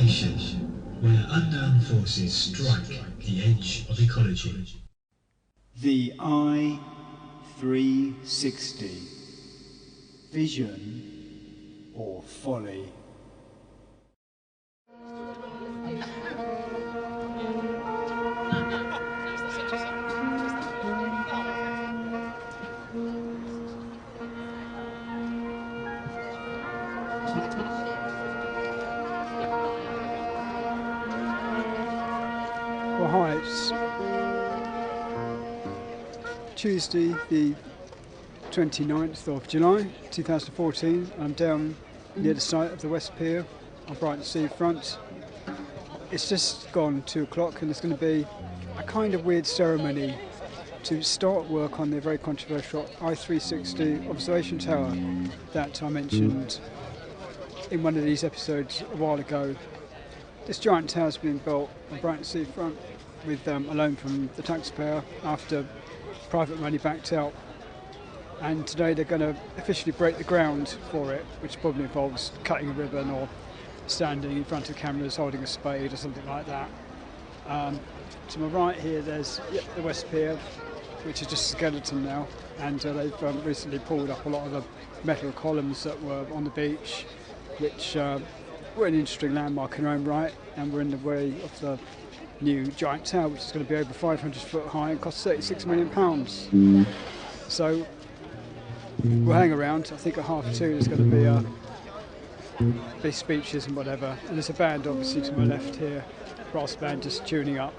station, where unknown forces strike the edge of ecology. The i360. Vision or folly? Well, hi, it's Tuesday the 29th of July 2014. I'm down near the site of the West Pier on Brighton seafront. It's just gone 2 o'clock and there's going to be a kind of weird ceremony to start work on the very controversial i360 observation tower that I mentioned in one of these episodes a while ago. This giant tower has been built on Brighton seafront with a loan from the taxpayer after private money backed out, and today they're going to officially break the ground for it, which probably involves cutting a ribbon or standing in front of cameras holding a spade or something like that. To my right here there's the West Pier, which is just a skeleton now, and they've recently pulled up a lot of the metal columns that were on the beach, which were an interesting landmark in their own right, and we're in the way of the new giant tower, which is going to be over 500 foot high and cost £36 million. So we'll hang around. I think at 2:30 there's going to be speeches and whatever, and there's a band obviously to my left here, brass band just tuning up.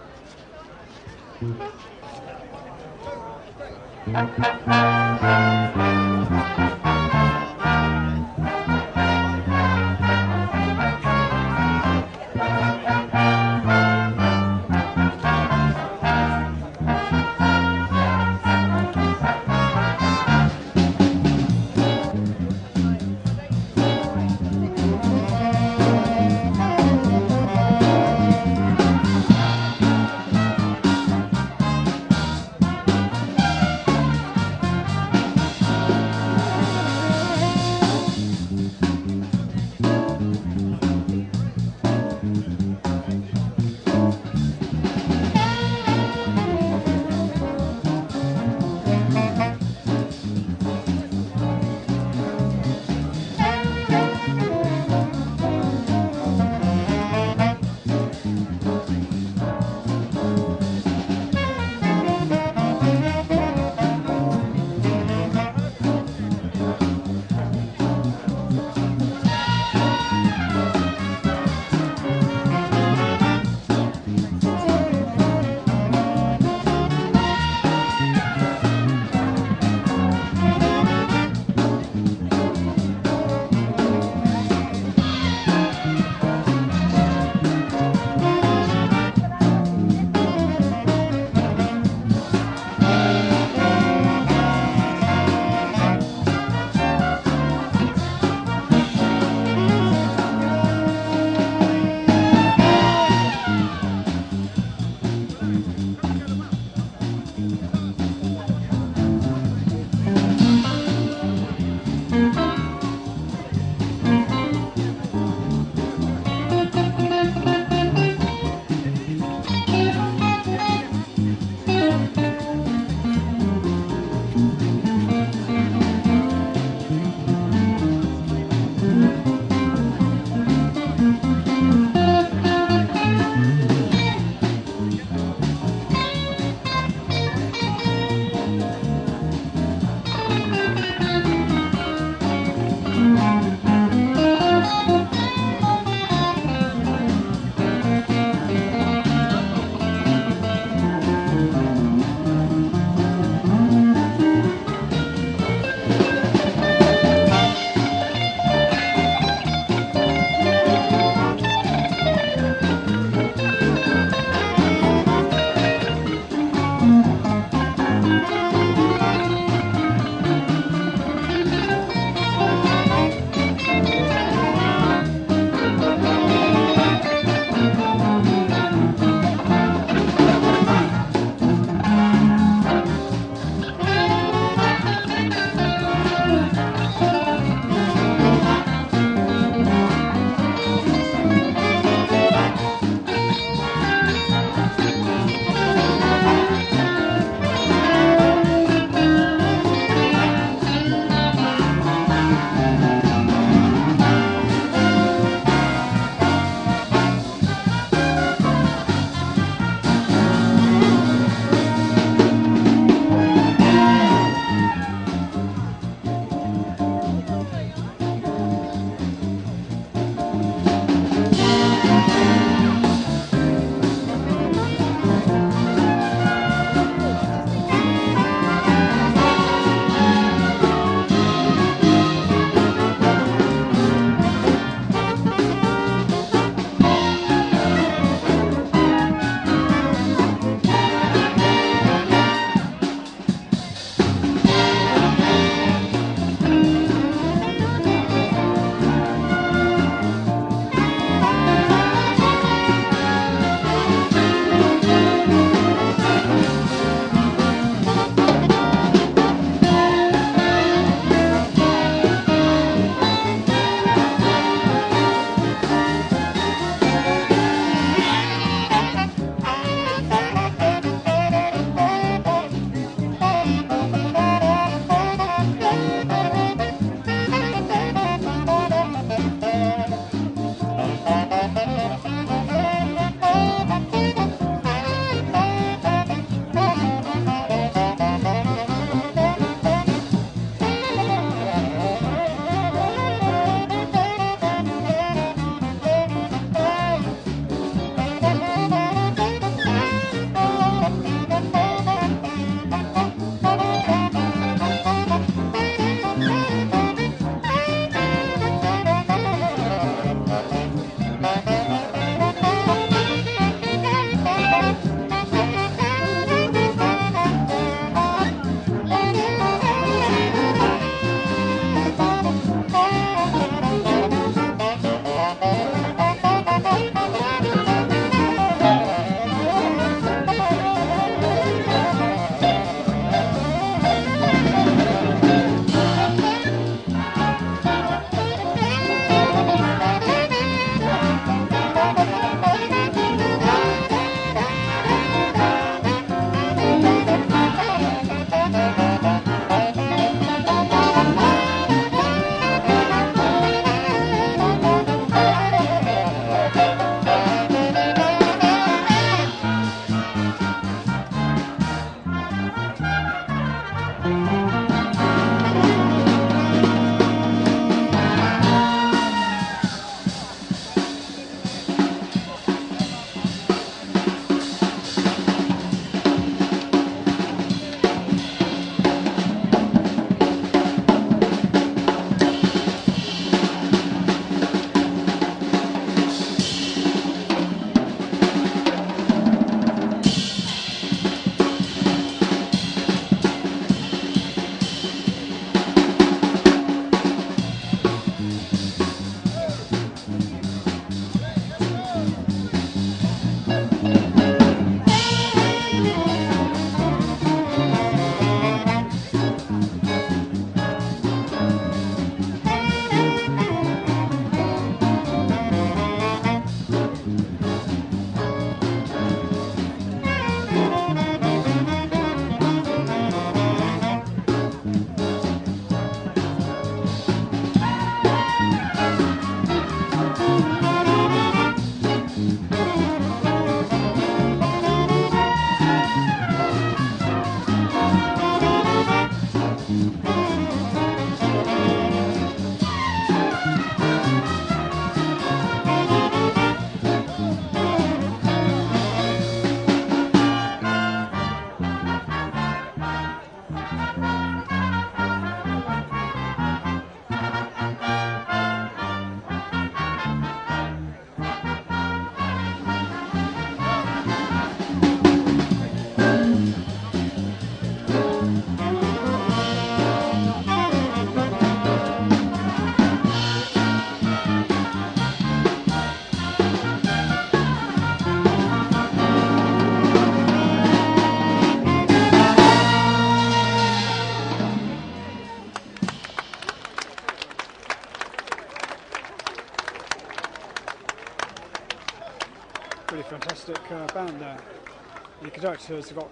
The conductor has got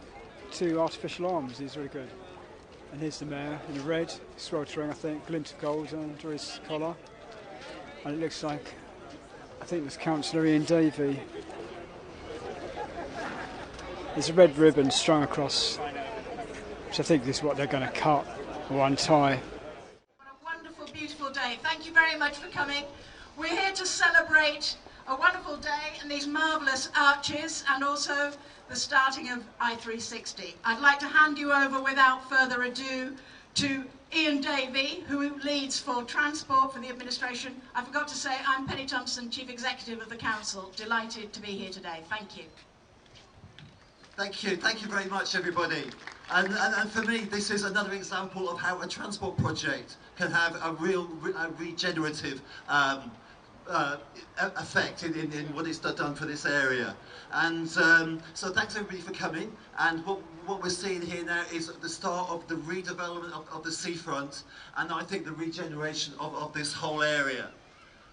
2 artificial arms. He's really good. And here's the mayor in red, sweltering, I think, glint of gold under his collar. And it looks like, I think there's Councillor Ian Davey. There's a red ribbon strung across, which I think is what they're going to cut or untie. What a wonderful, beautiful day. Thank you very much for coming. We're here to celebrate a wonderful day and these marvellous arches and also the starting of i360. I'd like to hand you over without further ado to Ian Davey, who leads for transport for the administration. I forgot to say I'm Penny Thompson, Chief Executive of the Council. Delighted to be here today. Thank you. Thank you very much, everybody. And for me, this is another example of how a transport project can have a real regenerative effect in what it's done for this area. And so thanks everybody for coming. And what we're seeing here now is the start of the redevelopment of the seafront, and I think the regeneration of this whole area.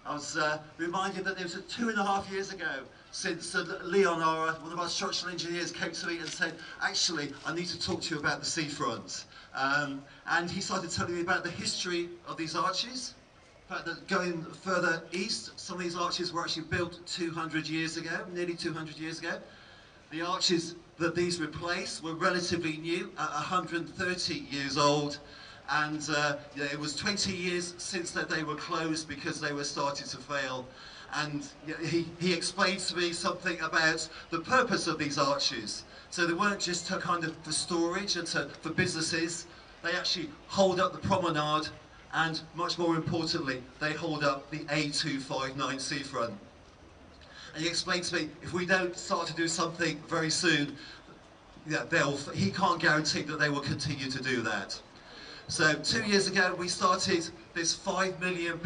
I was reminded that it was 2.5 years ago since Leon, one of our structural engineers, came to me and said, actually, I need to talk to you about the seafront. And he started telling me about the history of these arches. In fact, that going further east, some of these arches were actually built 200 years ago, nearly 200 years ago. The arches that these replace were relatively new, 130 years old. And it was 20 years since that they were closed because they were starting to fail. And he explained to me something about the purpose of these arches. So they weren't just kind of for storage and for businesses. They actually hold up the promenade, and much more importantly, they hold up the A259 seafront. And he explained to me, if we don't start to do something very soon, he can't guarantee that they will continue to do that. So 2 years ago we started this £5 million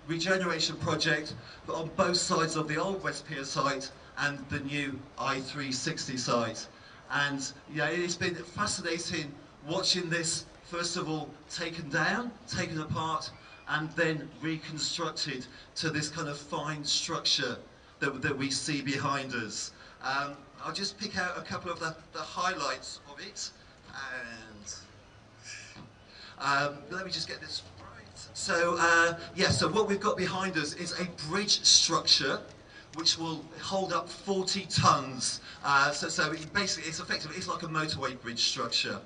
regeneration project on both sides of the old West Pier site and the new i360 site. And it's been fascinating watching this, first of all, taken down, taken apart, and then reconstructed to this kind of fine structure that we see behind us. I'll just pick out a couple of the highlights of it. And let me just get this right. So, so what we've got behind us is a bridge structure which will hold up 40 tons. So basically, it's like a motorway bridge structure.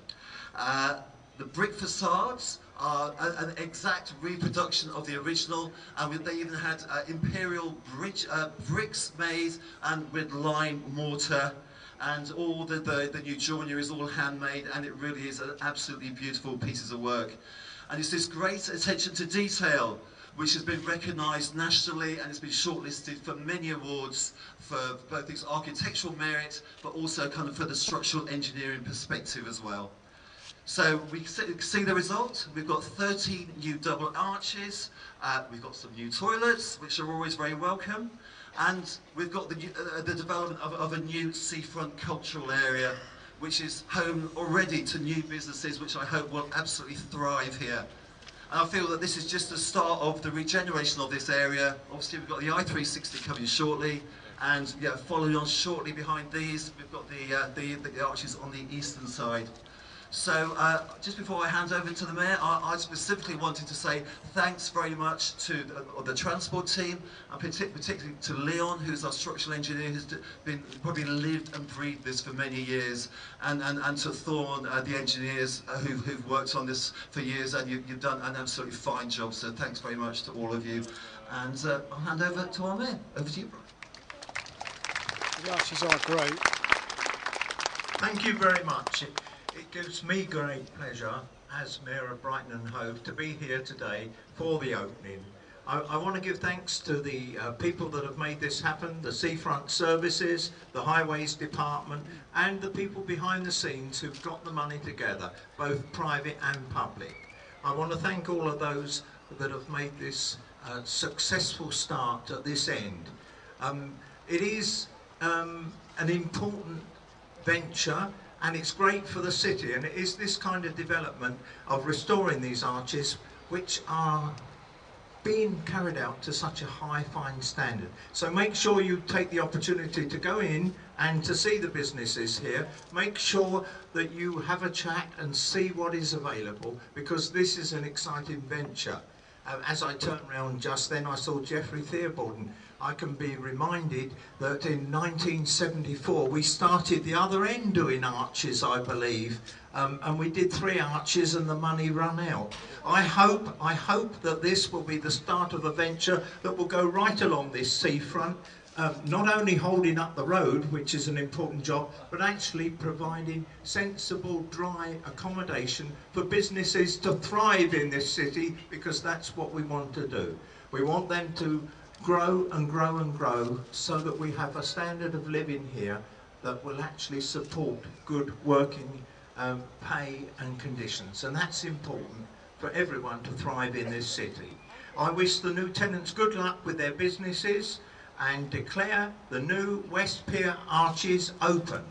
The brick facades are an exact reproduction of the original, and they even had imperial bricks made and with lime mortar. And all the new joinery is all handmade, and it really is an absolutely beautiful pieces of work. And it's this great attention to detail which has been recognised nationally, and it's been shortlisted for many awards for both its architectural merit, but also kind of for the structural engineering perspective as well. So we see the result. We've got 13 new double arches, we've got some new toilets, which are always very welcome. And we've got the development of a new seafront cultural area, which is home already to new businesses, which I hope will absolutely thrive here. And I feel that this is just the start of the regeneration of this area. Obviously, we've got the i360 coming shortly, and following on shortly behind these, we've got the arches on the eastern side. So just before I hand over to the Mayor, I specifically wanted to say thanks very much to the transport team, and particularly to Leon, who's our structural engineer, who's probably lived and breathed this for many years, and to Thorn, the engineers who've worked on this for years, and you've done an absolutely fine job, so thanks very much to all of you. And I'll hand over to our Mayor. Over to you, Brian. The arches are great. Thank you very much. It gives me great pleasure as Mayor of Brighton and Hove to be here today for the opening. I want to give thanks to the people that have made this happen, the Seafront Services, the Highways Department, and the people behind the scenes who've got the money together, both private and public. I want to thank all of those that have made this successful start at this end. It is an important venture, and it's great for the city, and it is this kind of development of restoring these arches which are being carried out to such a high fine standard. So make sure you take the opportunity to go in and to see the businesses here. Make sure that you have a chat and see what is available, because this is an exciting venture. As I turned around just then, I saw Geoffrey Theobald. I can be reminded that in 1974 we started the other end doing arches, I believe, and we did 3 arches and the money ran out. I hope that this will be the start of a venture that will go right along this seafront, not only holding up the road, which is an important job, but actually providing sensible dry accommodation for businesses to thrive in this city, because that's what we want to do. We want them to grow and grow and grow so that we have a standard of living here that will actually support good working pay and conditions, and that's important for everyone to thrive in this city. I wish the new tenants good luck with their businesses and declare the new West Pier arches open.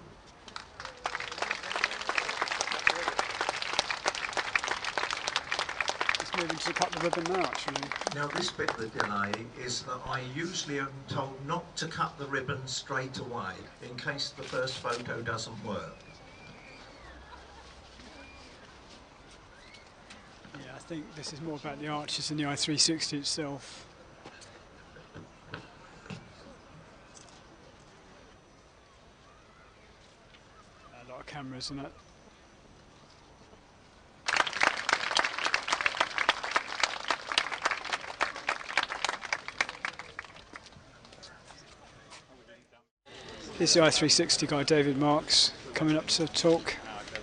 Let's move into cut the ribbon now, actually. Now this bit of the delay is that I usually am told not to cut the ribbon straight away in case the first photo doesn't work. Yeah, I think this is more about the arches than the i360 itself. A lot of cameras and that. Here's the i360 guy, David Marks, coming up to talk.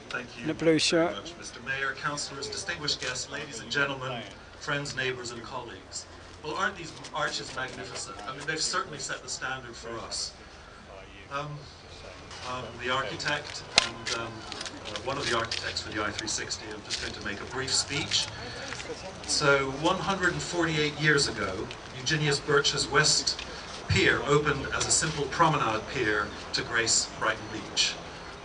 Thank you In a blue shirt. very much, Mr. Mayor, councillors, distinguished guests, ladies and gentlemen, friends, neighbours and colleagues. Well, aren't these arches magnificent? I mean, they've certainly set the standard for us. The architect and one of the architects for the i360, I'm just going to make a brief speech. So 148 years ago, Eugenius Birch's West Pier opened as a simple promenade pier to grace Brighton Beach.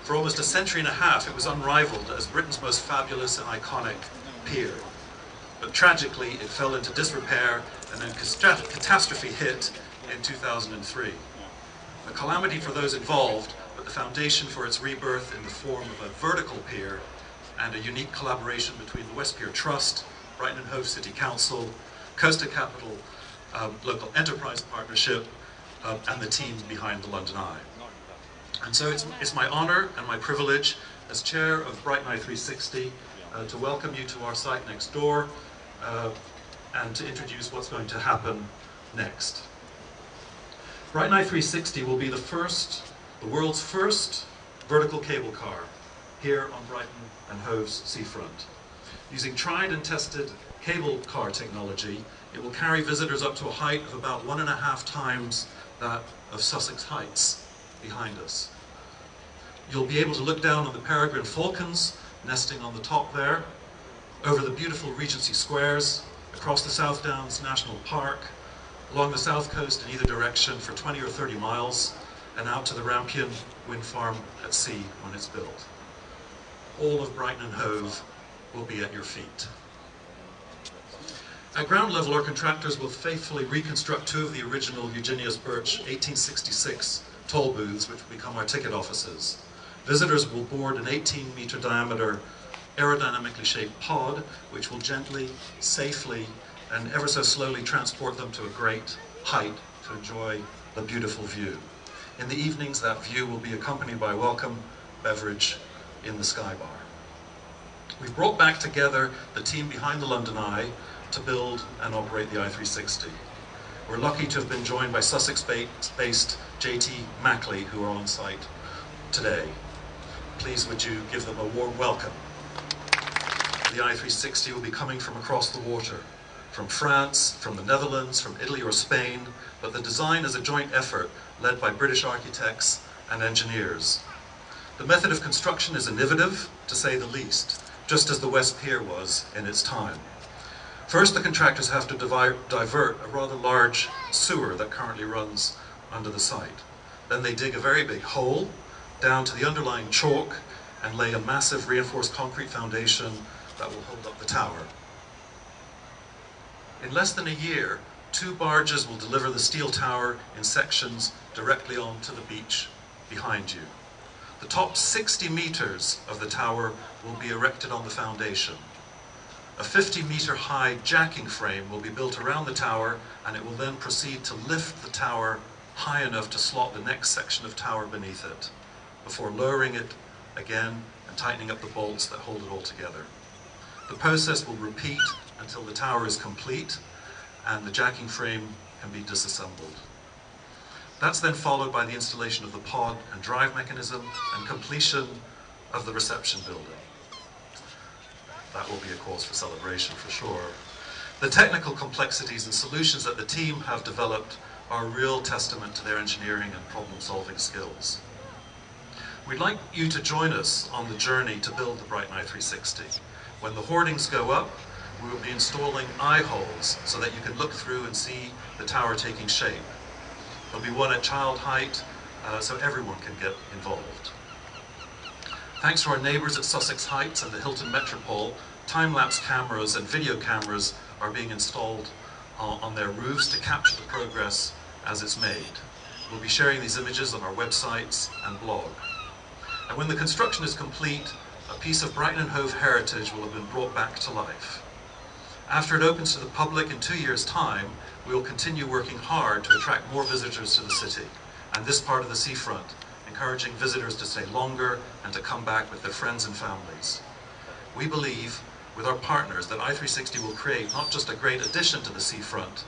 For almost a century and a half, it was unrivaled as Britain's most fabulous and iconic pier. But tragically, it fell into disrepair and then catastrophe hit in 2003. A calamity for those involved, but the foundation for its rebirth in the form of a vertical pier and a unique collaboration between the West Pier Trust, Brighton and Hove City Council, Costa Capital Local Enterprise Partnership, and the team behind the London Eye. And so it's my honour and my privilege as chair of Brighton i360 to welcome you to our site next door and to introduce what's going to happen next. Brighton i360 will be the world's first vertical cable car here on Brighton and Hove's seafront. Using tried and tested cable car technology, it will carry visitors up to a height of about 1.5 times that of Sussex Heights behind us. You'll be able to look down on the peregrine falcons nesting on the top there, over the beautiful Regency Squares, across the South Downs National Park, along the south coast in either direction for 20 or 30 miles, and out to the Rampion wind farm at sea when it's built. All of Brighton and Hove will be at your feet. At ground level, our contractors will faithfully reconstruct 2 of the original Eugenius Birch 1866 toll booths, which will become our ticket offices. Visitors will board an 18-meter diameter aerodynamically shaped pod, which will gently, safely, and ever so slowly transport them to a great height to enjoy the beautiful view. In the evenings, that view will be accompanied by a welcome beverage in the sky bar. We've brought back together the team behind the London Eye to build and operate the i360. We're lucky to have been joined by Sussex-based JT Mackley, who are on site today. Please would you give them a warm welcome. The i360 will be coming from across the water, from France, from the Netherlands, from Italy or Spain, but the design is a joint effort led by British architects and engineers. The method of construction is innovative, to say the least, just as the West Pier was in its time. First, the contractors have to divert a rather large sewer that currently runs under the site. Then they dig a very big hole down to the underlying chalk and lay a massive reinforced concrete foundation that will hold up the tower. In less than a year, 2 barges will deliver the steel tower in sections directly onto the beach behind you. The top 60 meters of the tower will be erected on the foundation. A 50-meter high jacking frame will be built around the tower, and it will then proceed to lift the tower high enough to slot the next section of tower beneath it, before lowering it again and tightening up the bolts that hold it all together. The process will repeat until the tower is complete and the jacking frame can be disassembled. That's then followed by the installation of the pod and drive mechanism and completion of the reception building. That will be a cause for celebration for sure. The technical complexities and solutions that the team have developed are a real testament to their engineering and problem-solving skills. We'd like you to join us on the journey to build the Brighton i360. When the hoardings go up, we will be installing eye holes so that you can look through and see the tower taking shape. There'll be one at child height, so everyone can get involved. Thanks to our neighbours at Sussex Heights and the Hilton Metropole, time-lapse cameras and video cameras are being installed on their roofs to capture the progress as it's made. We'll be sharing these images on our websites and blog. And when the construction is complete, a piece of Brighton and Hove heritage will have been brought back to life. After it opens to the public in 2 years' time, we will continue working hard to attract more visitors to the city and this part of the seafront, encouraging visitors to stay longer and to come back with their friends and families. We believe, with our partners, that i360 will create not just a great addition to the seafront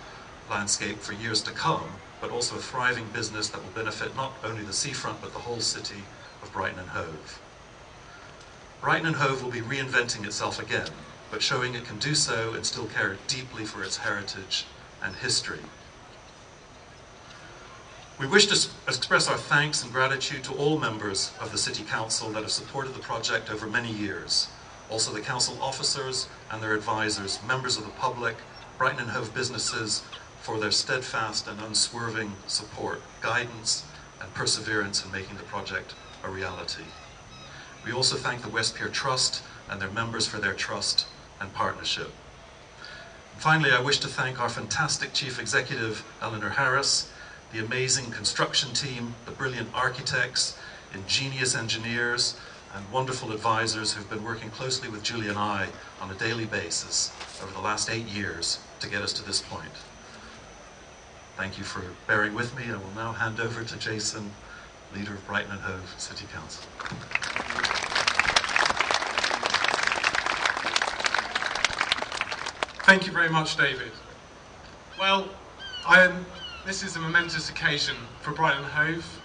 landscape for years to come, but also a thriving business that will benefit not only the seafront but the whole city of Brighton and Hove. Brighton and Hove will be reinventing itself again, but showing it can do so and still care deeply for its heritage and history. We wish to express our thanks and gratitude to all members of the City Council that have supported the project over many years. Also the Council officers and their advisors, members of the public, Brighton and Hove businesses, for their steadfast and unswerving support, guidance and perseverance in making the project a reality. We also thank the West Pier Trust and their members for their trust and partnership. And finally, I wish to thank our fantastic Chief Executive, Eleanor Harris, the amazing construction team, the brilliant architects, ingenious engineers, and wonderful advisors who've been working closely with Julie and I on a daily basis over the last 8 years to get us to this point. Thank you for bearing with me. I will now hand over to Jason, leader of Brighton and Hove City Council. Thank you very much, David. Well, this is a momentous occasion for Brighton and Hove.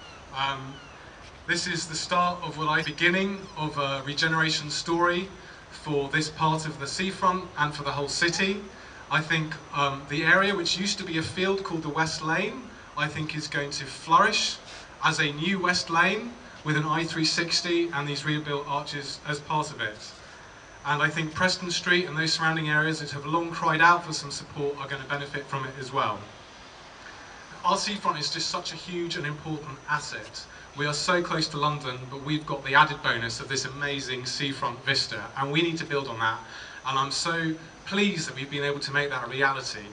This is the start of beginning of a regeneration story for this part of the seafront and for the whole city. I think the area which used to be a field called the West Lane, I think is going to flourish as a new West Lane with an i360 and these rebuilt arches as part of it. And I think Preston Street and those surrounding areas that have long cried out for some support are going to benefit from it as well. Our seafront is just such a huge and important asset. We are so close to London, but we've got the added bonus of this amazing seafront vista, and we need to build on that. And I'm so pleased that we've been able to make that a reality.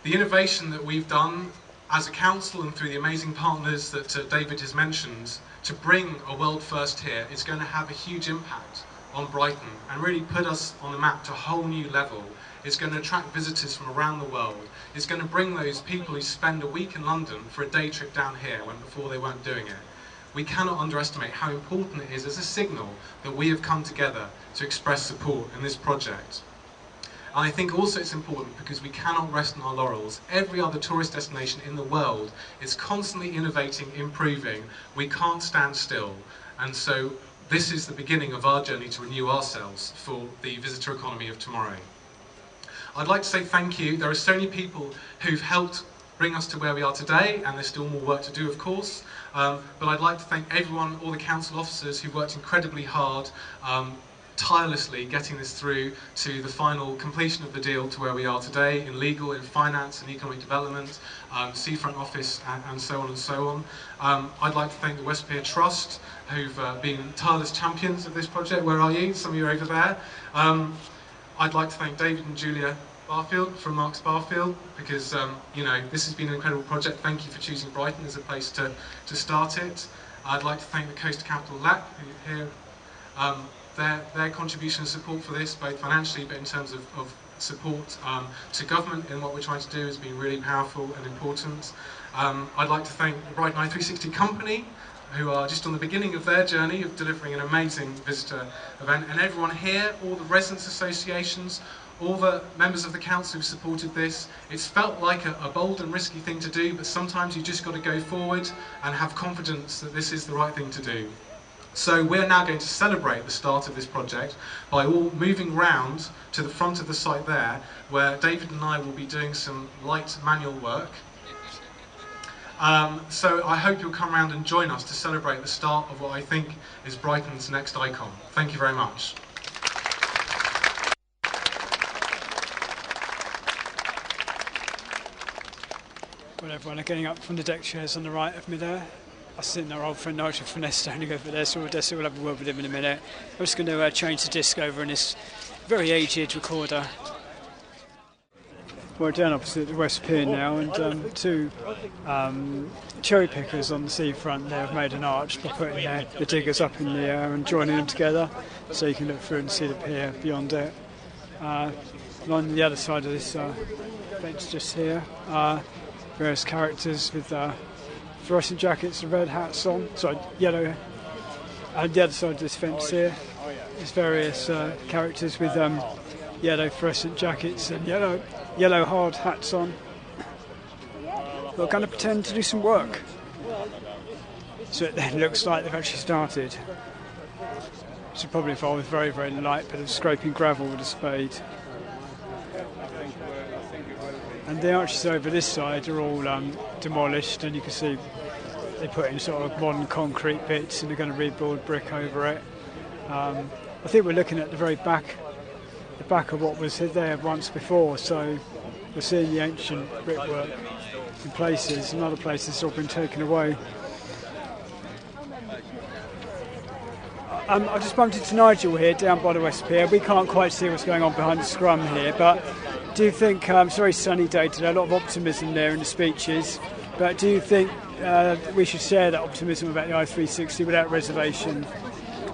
The innovation that we've done as a council and through the amazing partners that David has mentioned to bring a world first here is going to have a huge impact on Brighton and really put us on the map to a whole new level. It's going to attract visitors from around the world. It's going to bring those people who spend a week in London for a day trip down here when before they weren't doing it. We cannot underestimate how important it is as a signal that we have come together to express support in this project. And I think also it's important because we cannot rest on our laurels. Every other tourist destination in the world is constantly innovating, improving. We can't stand still. And so this is the beginning of our journey to renew ourselves for the visitor economy of tomorrow. I'd like to say thank you. There are so many people who've helped bring us to where we are today, and there's still more work to do, of course. But I'd like to thank everyone, all the council officers who worked incredibly hard, tirelessly getting this through to the final completion of the deal to where we are today in legal, in finance and economic development, seafront office and so on and so on. I'd like to thank the West Pier Trust who've been tireless champions of this project. Where are you? Some of you are over there. I'd like to thank David and Julia Barfield, from Mark Barfield, because you know, this has been an incredible project. Thank you for choosing Brighton as a place to start it. I'd like to thank the Coast Capital LAC, who here, their contribution and support for this, both financially but in terms of support to government in what we're trying to do, has been really powerful and important. I'd like to thank the Brighton i360 company, who are just on the beginning of their journey of delivering an amazing visitor event, and everyone here, all the residents associations, all the members of the council who supported this. It's felt like a bold and risky thing to do, but sometimes you just got to go forward and have confidence that this is the right thing to do. So we're now going to celebrate the start of this project by all moving round to the front of the site there, where David and I will be doing some light manual work. So I hope you'll come around and join us to celebrate the start of what I think is Brighton's next icon. Thank you very much. Well, everyone are getting up from the deck chairs on the right of me there. I think our old friend Nigel Furness standing over there, so we'll have a word with him in a minute. I'm just going to change the disc over in this very aged recorder. We're down opposite the West Pier now, and two cherry pickers on the seafront there have made an arch by putting the diggers up in the air and joining them together, so you can look through and see the pier beyond it. On the other side of this fence just here, various characters with fluorescent jackets and red hats on, sorry, yellow. And the other side of this fence here is various characters with yellow fluorescent jackets and yellow hard hats on. We're going to pretend to do some work. So it then looks like they've actually started. Which would probably involve a very, very light bit of scraping gravel with a spade. And the arches over this side are all demolished, and you can see they put in sort of modern concrete bits and they're going to rebuild brick over it. I think we're looking at the very back of what was there once before, so we're seeing the ancient brickwork in places, and other places it's all been taken away. I just bumped into Nigel here down by the West Pier. We can't quite see what's going on behind the scrum here, but do you think, it's a very sunny day today, a lot of optimism there in the speeches, but do you think we should share that optimism about the i360 without reservation?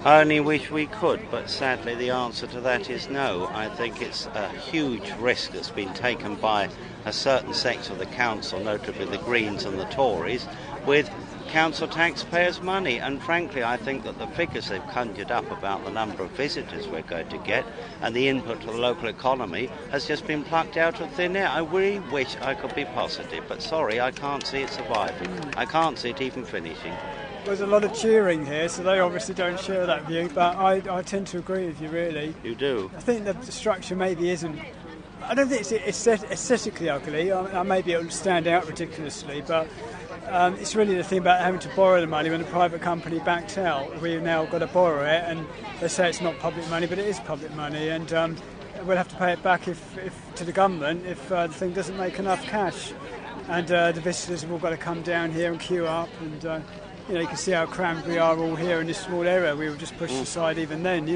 I only wish we could, but sadly the answer to that is no. I think it's a huge risk that's been taken by a certain sector of the council, notably the Greens and the Tories, with council taxpayers' money, and frankly I think that the figures they've conjured up about the number of visitors we're going to get and the input to the local economy has just been plucked out of thin air. I really wish I could be positive, but sorry, I can't see it surviving. I can't see it even finishing. There's a lot of cheering here, so they obviously don't share that view, but I tend to agree with you, really. You do? I think the structure maybe isn't, I don't think it's aesthetically ugly. Maybe it will stand out ridiculously, but it's really the thing about having to borrow the money when the private company backed out. We've now got to borrow it, and they say it's not public money, but it is public money, and we'll have to pay it back if to the government if the thing doesn't make enough cash. And the visitors have all got to come down here and queue up, and you can see how crammed we are all here in this small area. We were just pushed aside even then,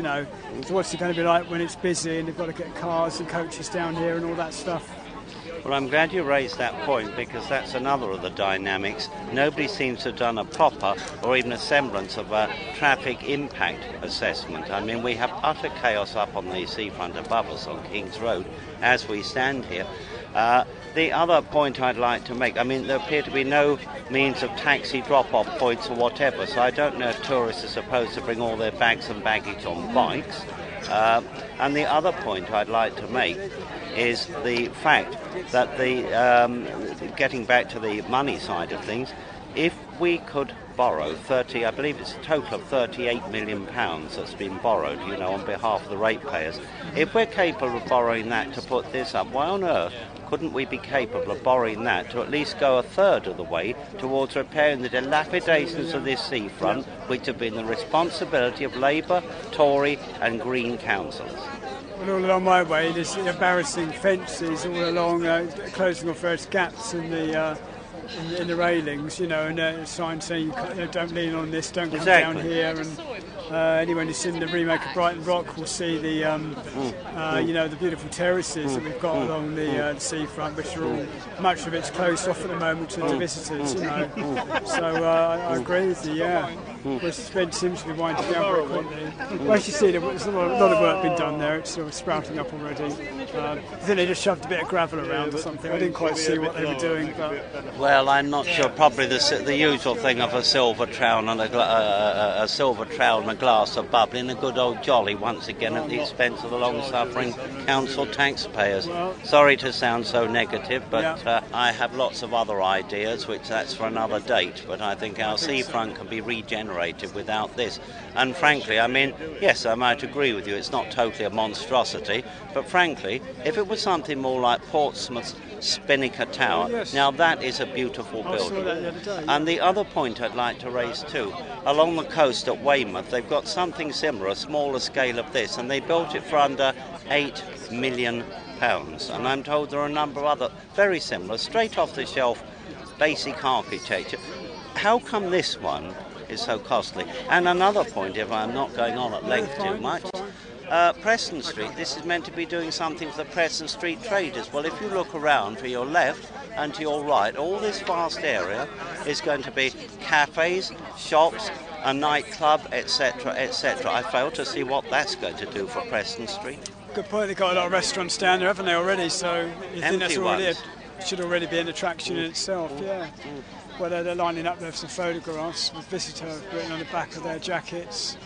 So what's it going to be like when it's busy and they've got to get cars and coaches down here and all that stuff? Well, I'm glad you raised that point, because that's another of the dynamics. Nobody seems to have done a proper or even a semblance of a traffic impact assessment. I mean, we have utter chaos up on the seafront above us on King's Road as we stand here. The other point I'd like to make, I mean, there appear to be no means of taxi drop-off points or whatever, so I don't know if tourists are supposed to bring all their bags and baggage on bikes. And the other point I'd like to make is the fact that getting back to the money side of things, if we could borrow I believe it's a total of £38 million that's been borrowed, on behalf of the ratepayers. If we're capable of borrowing that to put this up, why on earth couldn't we be capable of borrowing that to at least go a third of the way towards repairing the dilapidations of this seafront, which have been the responsibility of Labour, Tory and Green councils? Well, all along my way, there's embarrassing fences all along, closing off various gaps in the railings, and a sign saying don't lean on this, don't come down here, Anyone who's seen the remake of Brighton Rock will see the, you know, the beautiful terraces that we've got along the seafront, which are all, much of it's closed off at the moment to visitors, you know. So I agree with you, yeah. Which seems to be winding down very quickly. Well, as you see, there's a lot of work being done there. It's sort of sprouting up already. I think they just shoved a bit of gravel around or something. I didn't quite see what they were doing. But well, I'm not sure. Probably the usual thing of a silver trowel and a silver trowel and a glass of bubbly and a good old jolly once again at the expense of the long-suffering council taxpayers. Sorry to sound so negative, but I have lots of other ideas, which that's for another date. But I think our seafront can be regenerated without this. And frankly, I mean, yes, I might agree with you, it's not totally a monstrosity, but frankly, if it was something more like Portsmouth's Spinnaker Tower, now that is a beautiful building. And the other point I'd like to raise too, along the coast at Weymouth, they've got something similar, a smaller scale of this, and they built it for under £8 million. And I'm told there are a number of other very similar, straight off the shelf, basic architecture. How come this one is so costly? And another point, if I'm not going on at length too much, Preston Street, this is meant to be doing something for the Preston Street traders. Well, if you look around to your left and to your right, all this vast area is going to be cafes, shops, a nightclub, etc., etc. I fail to see what that's going to do for Preston Street. Good point. They've got a lot of restaurants down there, haven't they, already? So you think that's already should already be an attraction in itself, yeah. Well, they're lining up there for some photographs with visitors written on the back of their jackets.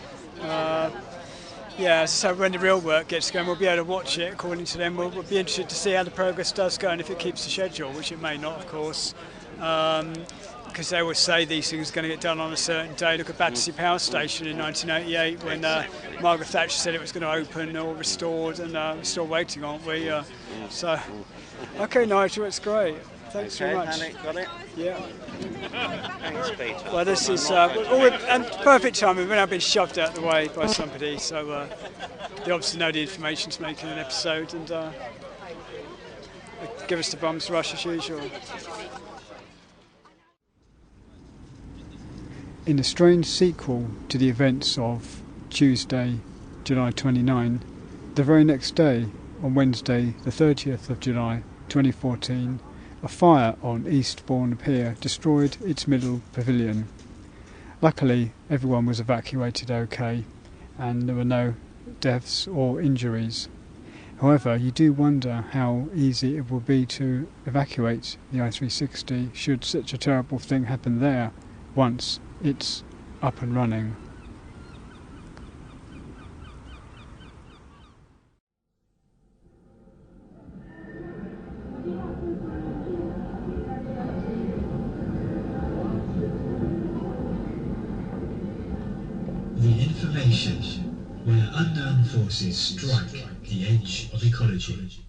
Yeah, so when the real work gets going, we'll be able to watch it. According to them, we'll be interested to see how the progress does go and if it keeps the schedule, which it may not, of course. Because they always say these things are going to get done on a certain day. Look at Battersea Power Station in 1988 when Margaret Thatcher said it was going to open or restored, and we're still waiting, aren't we? So, okay, Nigel, it's great. Thanks very much. Got it? Yeah. Thanks, Peter. Well, this is perfect timing. We've now been shoved out of the way by somebody, so they obviously know the information to make an episode, and give us the bums rush as usual. In a strange sequel to the events of Tuesday, July 29, the very next day, on Wednesday, the 30th of July 2014, a fire on Eastbourne Pier destroyed its middle pavilion. Luckily, everyone was evacuated okay, and there were no deaths or injuries. However, you do wonder how easy it will be to evacuate the i360 should such a terrible thing happen there once it's up and running. The information where unknown forces strike the edge of ecology.